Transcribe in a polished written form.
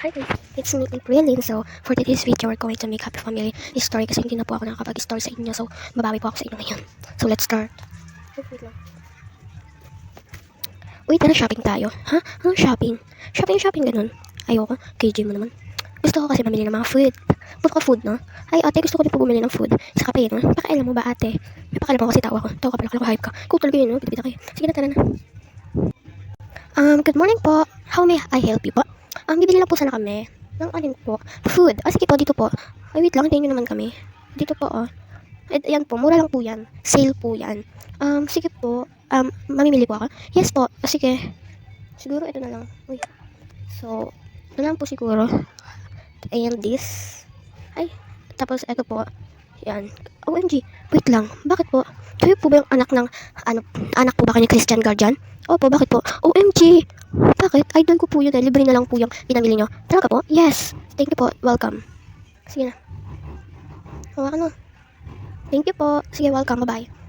Hi guys, it's me, April. So, for today's video, we're going to make Happy Family story kasi hindi na po ako nakakapag-story sa inyo. So, babawi po ako sa inyo ngayon. So, let's start. Wait lang. Uy, tara shopping tayo. Ha? Anong shopping? Shopping, ganun. Ayoko. KJ mo naman. Gusto ko kasi mamili ng mga food. Puro ka food, no? Ay, ate, gusto ko din po bumili ng food. Sa kape, no? Pakailan mo ba, ate? May pakailan mo kasi tawa ko. Tawa ka pala, kala ko hype ka. Cool talaga yun, no? Bida-bida kayo. Sige na, tara na. Good morning po. How may I help you po? Bibili lang po sana kami. Ng alin po? Food. Sige po, dito po. Ay, wait lang, hintayin nyo naman kami. Dito po, oh. Ayan po, mura lang po yan. Sale po yan. Sige po. Mamimili po ako? Yes po. Sige. Siguro ito na lang. Uy. So, ito na lang po siguro. Ayan, this. Ay, tapos ito po. Yan. OMG. Wait lang. Bakit po? Kayo po ba yung anak ng, anak po ba kayo ni Christian Guardian? Opo, bakit po? OMG! Bakit? Idol ko po yun eh. Libre na lang po yung pinamili nyo. Talaga po? Yes! Thank you po. Welcome. Sige na. Hawakan mo. Thank you po. Sige, welcome. Bye-bye.